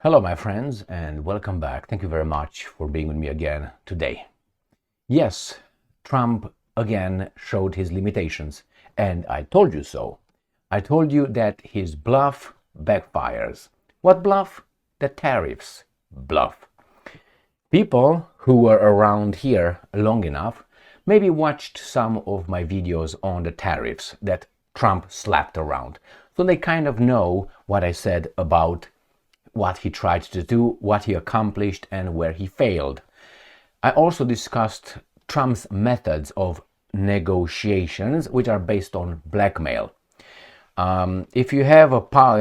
Hello, my friends, and welcome back. Thank you very much for being with me again today. Yes, Trump again showed his limitations, and I told you so. I told you that his bluff backfires. What bluff? The tariffs bluff. People who were around here long enough maybe watched some of my videos on the tariffs that Trump slapped around. So they kind of know what I said about what he tried to do, what he accomplished, and where he failed. I also discussed Trump's methods of negotiations, which are based on blackmail. If you have a power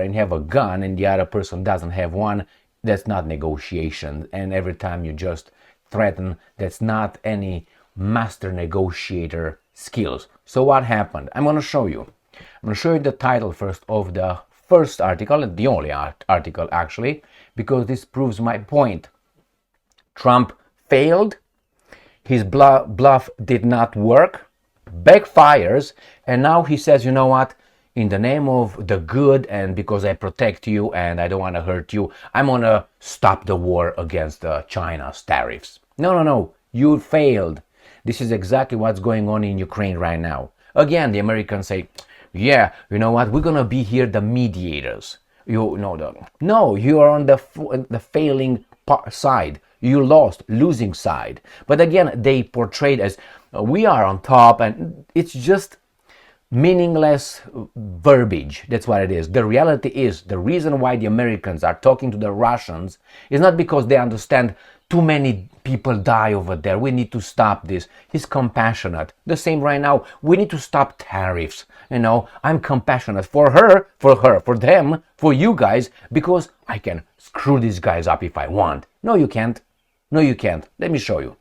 and you have a gun, and the other person doesn't have one, that's not negotiation. And every time you just threaten, that's not any master negotiator skills. So what happened? I'm going to show you. I'm going to show you the title first of the first article, the only article actually, because this proves my point. Trump failed, his bluff did not work, backfires, and now he says, you know what, in the name of the good and because I protect you and I don't want to hurt you, I'm going to stop the war against China's tariffs. No, you failed. This is exactly what's going on in Ukraine right now. Again, the Americans say, yeah, you know what, we're gonna be here the mediators. You are on the failing side. You losing side. But again, they portrayed as we are on top, and it's just meaningless verbiage. That's what it is. The reality is, the reason why the Americans are talking to the Russians is not because they understand too many people die over there. We need to stop this. He's compassionate. The same right now. We need to stop tariffs. I'm compassionate for them, for you guys, because I can screw these guys up if I want. No, you can't. Let me show you.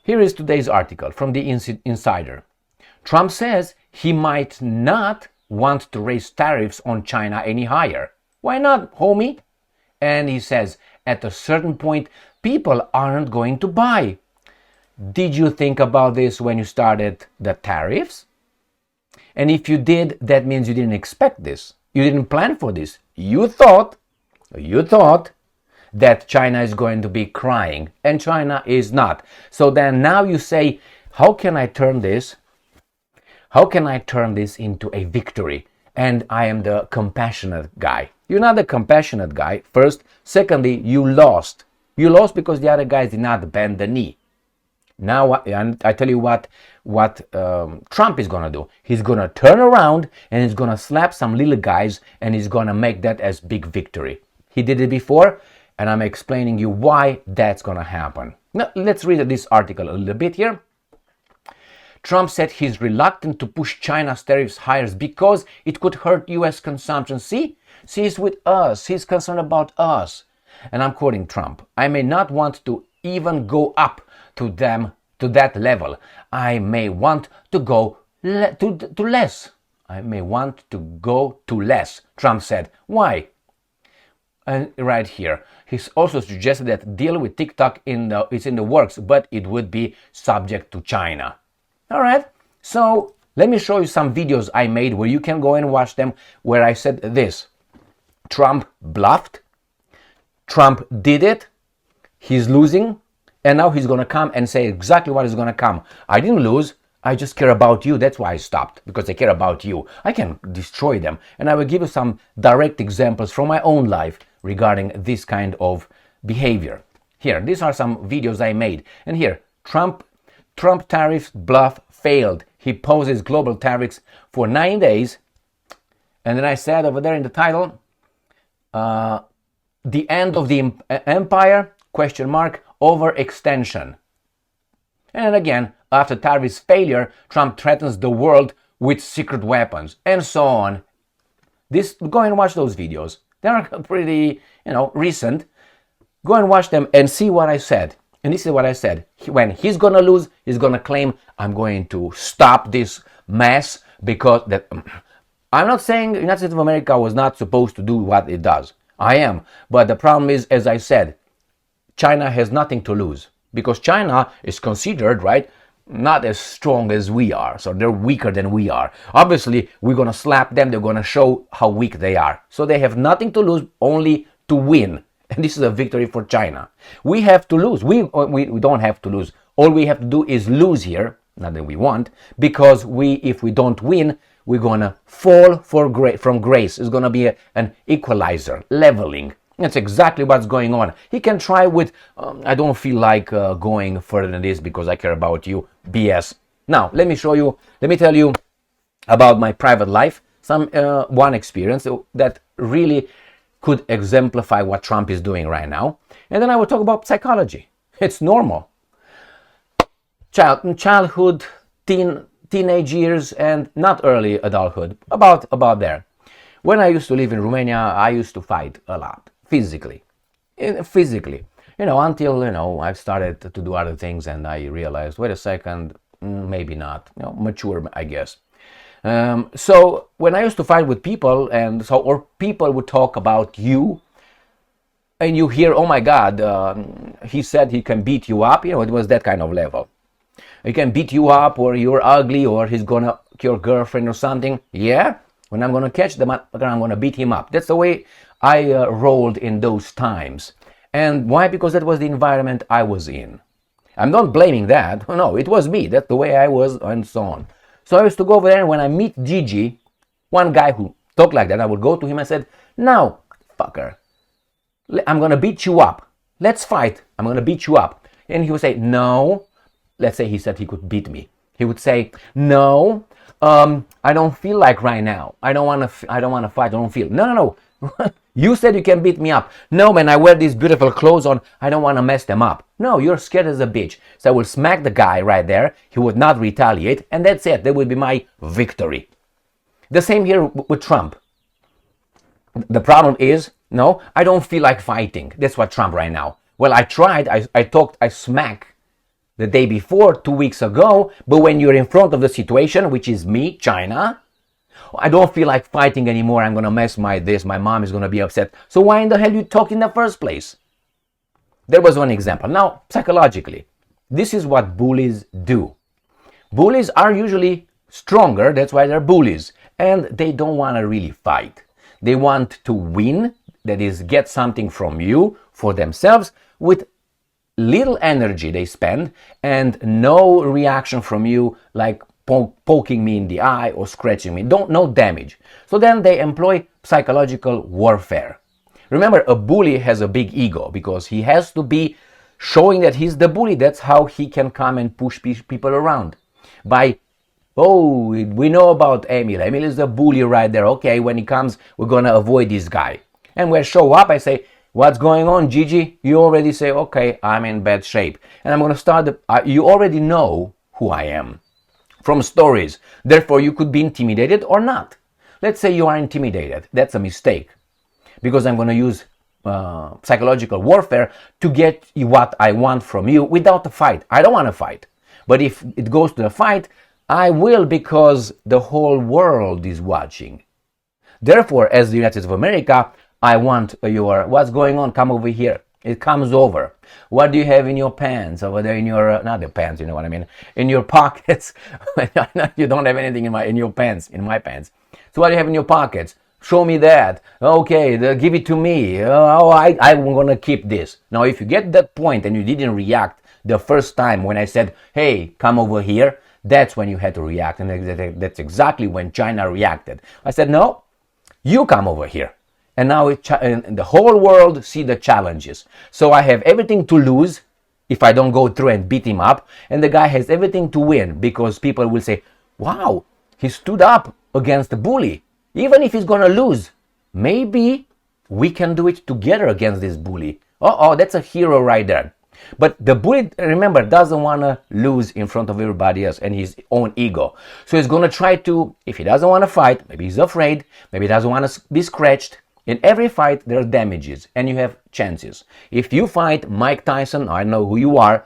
Here is today's article from the Insider. Trump says he might not want to raise tariffs on China any higher. Why not, homie? And he says, at a certain point, people aren't going to buy. Did you think about this when you started the tariffs? And if you did, that means you didn't expect this. You didn't plan for this. You thought that China is going to be crying, and China is not. So then now you say, how can I turn this into a victory? And I am the compassionate guy. You're not the compassionate guy, first. Secondly, you lost. You lost because the other guys did not bend the knee. Now, I tell you what Trump is going to do. He's going to turn around and he's going to slap some little guys and he's going to make that as big victory. He did it before, and I'm explaining you why that's going to happen. Now, let's read this article a little bit here. Trump said he's reluctant to push China's tariffs higher because it could hurt U.S. consumption. See, he's with us. He's concerned about us. And I'm quoting Trump. I may not want to even go up to that level. I may want to go to less. I may want to go to less, Trump said. Why? And right here, he's also suggested that deal with TikTok is in the works, but it would be subject to China. All right, so let me show you some videos I made where you can go and watch them, where I said this. Trump bluffed. Trump did it. He's losing. And now he's going to come and say exactly what is going to come. I didn't lose. I just care about you. That's why I stopped, because I care about you. I can destroy them. And I will give you some direct examples from my own life regarding this kind of behavior. Here, these are some videos I made. And here, Trump tariffs bluff failed. He poses global tariffs for 9 days. And then I said over there in the title, the end of the empire, ? Overextension. And again, after tariffs failure, Trump threatens the world with secret weapons, and so on. Go and watch those videos. They are pretty, recent. Go and watch them and see what I said. And this is what I said. When he's going to lose, he's going to claim, I'm going to stop this mess because that. I'm not saying the United States of America was not supposed to do what it does. I am. But the problem is, as I said, China has nothing to lose because China is considered, right, not as strong as we are, so they're weaker than we are. Obviously, we're gonna slap them, they're gonna show how weak they are. So they have nothing to lose, only to win. And this is a victory for China. We have to lose. We don't have to lose. All we have to do is lose here, not that we want, because if we don't win, we're gonna fall from grace. It's gonna be an equalizer, leveling. That's exactly what's going on. He can try with, I don't feel like going further than this because I care about you, BS. Now, let me tell you about my private life, one experience that really could exemplify what Trump is doing right now. And then I will talk about psychology. It's normal. Childhood, teenage years, and not early adulthood, about there. When I used to live in Romania, I used to fight a lot, physically, until, I started to do other things and I realized, wait a second, maybe not, mature, I guess. So when I used to fight with people, or people would talk about you, and you hear, oh my God, he said he can beat you up, it was that kind of level. He can beat you up, or you're ugly, or he's gonna your girlfriend or something. Yeah, when I'm gonna catch them, I'm gonna beat him up. That's the way I rolled in those times. And why? Because that was the environment I was in. I'm not blaming that. No, it was me. That's the way I was, and so on. So I used to go over there, and when I meet Gigi, one guy who talked like that, I would go to him and said, now, fucker, I'm gonna beat you up. Let's fight. I'm gonna beat you up. And he would say, no. Let's say he said he could beat me. He would say, no, I don't feel like right now. I don't want to fight. I don't feel. No. You said you can beat me up. No, man, I wear these beautiful clothes on. I don't want to mess them up. No, you're scared as a bitch. So I will smack the guy right there. He would not retaliate. And that's it. That would be my victory. The same here with Trump. The problem is, no, I don't feel like fighting. That's what Trump right now. Well, I tried. I smacked the day before, 2 weeks ago, but when you're in front of the situation, which is me, China, I don't feel like fighting anymore. I'm gonna mess my mom is gonna be upset. So why in the hell you talk in the first place? There was one example. Now, psychologically, this is what bullies do. Bullies are usually stronger, that's why they're bullies, and they don't want to really fight. They want to win, that is, get something from you for themselves with little energy they spend and no reaction from you, like poking me in the eye or scratching me. No damage. So then they employ psychological warfare. Remember, a bully has a big ego because he has to be showing that he's the bully. That's how he can come and push people around. We know about Emil. Emil is the bully right there. Okay, when he comes, we're gonna avoid this guy. And when I show up, I say, what's going on, Gigi? You already say, okay, I'm in bad shape. And I'm going to start, you already know who I am from stories. Therefore, you could be intimidated or not. Let's say you are intimidated. That's a mistake. Because I'm going to use psychological warfare to get what I want from you without a fight. I don't want to fight. But if it goes to a fight, I will, because the whole world is watching. Therefore, as the United States of America, I want what's going on? Come over here. It comes over. What do you have in your pants over there? In your, not the pants, you know what I mean? In your pockets. You don't have anything in your pants, in my pants. So what do you have in your pockets? Show me that. Okay, give it to me. I'm going to keep this. Now, if you get that point and you didn't react the first time when I said, hey, come over here, that's when you had to react. And that's exactly when China reacted. I said, no, you come over here. And now the whole world see the challenges. So I have everything to lose if I don't go through and beat him up. And the guy has everything to win because people will say, wow, he stood up against the bully. Even if he's going to lose, maybe we can do it together against this bully. That's a hero right there. But the bully, remember, doesn't want to lose in front of everybody else and his own ego. So he's going to try to, if he doesn't want to fight, maybe he's afraid, maybe he doesn't want to be scratched. In every fight, there are damages and you have chances. If you fight Mike Tyson, I know who you are,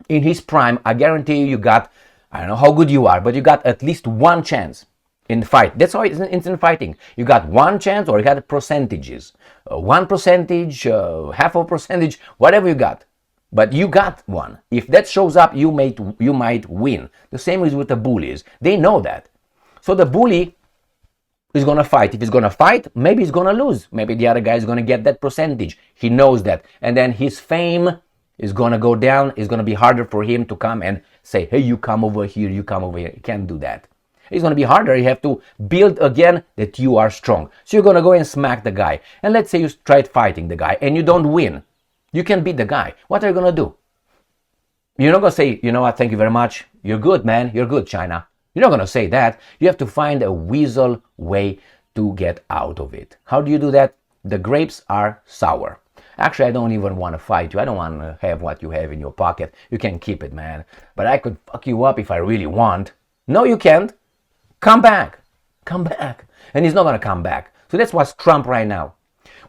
in his prime, I guarantee you got, I don't know how good you are, but you got at least one chance in fight. That's how it's in fighting. You got one chance, or you got percentages. 1%, half a percentage, whatever you got. But you got one. If that shows up, you might win. The same is with the bullies. They know that. So the bully is going to fight. If he's going to fight, maybe he's going to lose. Maybe the other guy is going to get that percentage. He knows that. And then his fame is going to go down. It's going to be harder for him to come and say, hey, you come over here, you come over here. He can't do that. It's going to be harder. You have to build again that you are strong. So you're going to go and smack the guy. And let's say you tried fighting the guy and you don't win. You can beat the guy. What are you going to do? You're not going to say, you know what, thank you very much. You're good, man. You're good, China. You're not going to say that. You have to find a weasel way to get out of it. How do you do that? The grapes are sour. Actually, I don't even want to fight you. I don't want to have what you have in your pocket. You can keep it, man. But I could fuck you up if I really want. No, you can't. Come back. Come back. And he's not going to come back. So that's what's Trump right now.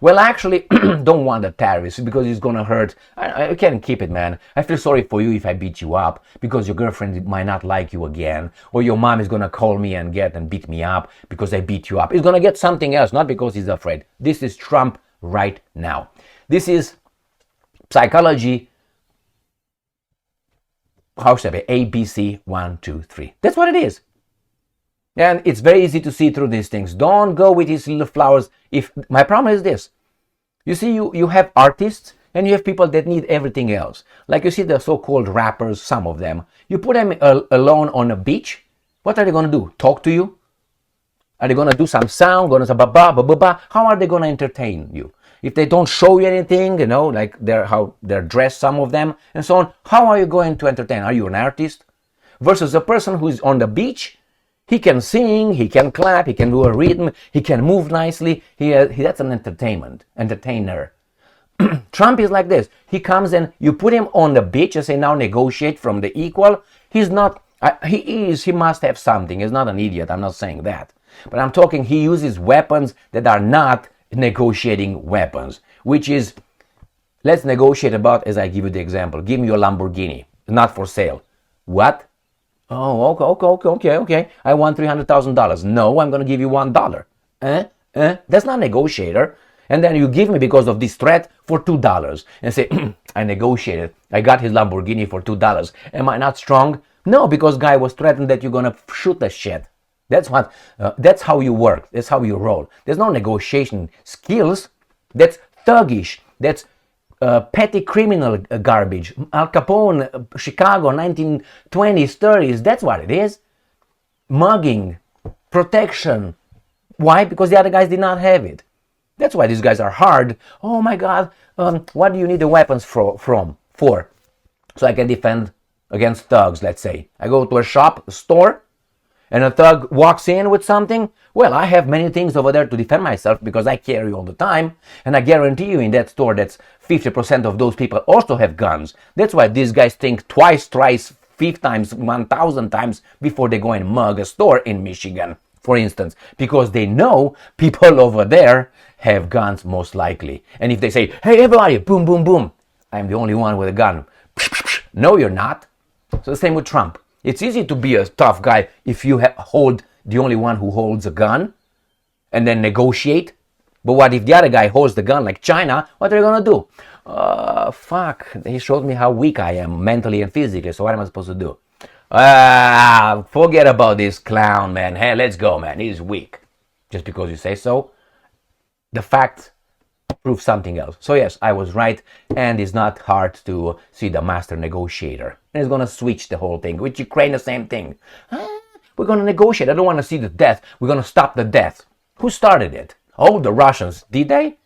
Well, I actually don't want the tariffs because it's going to hurt. I can't keep it, man. I feel sorry for you if I beat you up because your girlfriend might not like you again. Or your mom is going to call me and beat me up because I beat you up. He's going to get something else, not because he's afraid. This is Trump right now. This is psychology, how should I say, ABC 1, 2, 3. That's what it is. And it's very easy to see through these things. Don't go with these little flowers. If my problem is this, you see, you have artists and you have people that need everything else. Like you see the so-called rappers, some of them. You put them alone on a beach. What are they going to do? Talk to you? Are they going to do some sound? Going to say ba ba ba ba? How are they going to entertain you? If they don't show you anything, you know, like how they're dressed, some of them, and so on, how are you going to entertain? Are you an artist? Versus a person who is on the beach. He can sing, he can clap, he can do a rhythm, he can move nicely. That's an entertainer. Trump is like this. He comes and you put him on the beach and say, now negotiate from the equal. He's not, he must have something. He's not an idiot. I'm not saying that. But I'm talking, he uses weapons that are not negotiating weapons, which is, let's negotiate about, as I give you the example, give me your Lamborghini, not for sale. What? Oh, okay. I want $300,000. No, I'm going to give you $1. That's not negotiator. And then you give me because of this threat for $2 and say, I negotiated. I got his Lamborghini for $2. Am I not strong? No, because guy was threatened that you're going to shoot the shit. That's how you work. That's how you roll. There's no negotiation skills. That's thuggish. That's petty criminal garbage. Al Capone, Chicago, 1920s, 30s, that's what it is. Mugging, protection. Why? Because the other guys did not have it. That's why these guys are hard. Oh my God, what do you need the weapons for? So I can defend against thugs, let's say. I go to a store, and a thug walks in with something. Well, I have many things over there to defend myself because I carry all the time. And I guarantee you in that store that's 50% of those people also have guns. That's why these guys think twice, thrice, 5 times, 1,000 times before they go and mug a store in Michigan, for instance. Because they know people over there have guns most likely. And if they say, hey, everybody, boom, boom, boom, I'm the only one with a gun. No, you're not. So the same with Trump. It's easy to be a tough guy if you hold the only one who holds a gun and then negotiate. But what if the other guy holds the gun like China? What are you going to do? Fuck. He showed me how weak I am mentally and physically. So what am I supposed to do? Forget about this clown, man. Hey, let's go, man. He's weak. Just because you say so. The fact proves something else. So yes, I was right. And it's not hard to see the master negotiator. And he's going to switch the whole thing. With Ukraine, the same thing. We're going to negotiate. I don't want to see the death. We're going to stop the death. Who started it? Oh, the Russians. Did they?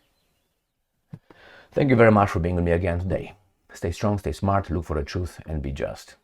Thank you very much for being with me again today. Stay strong, stay smart, look for the truth, and be just.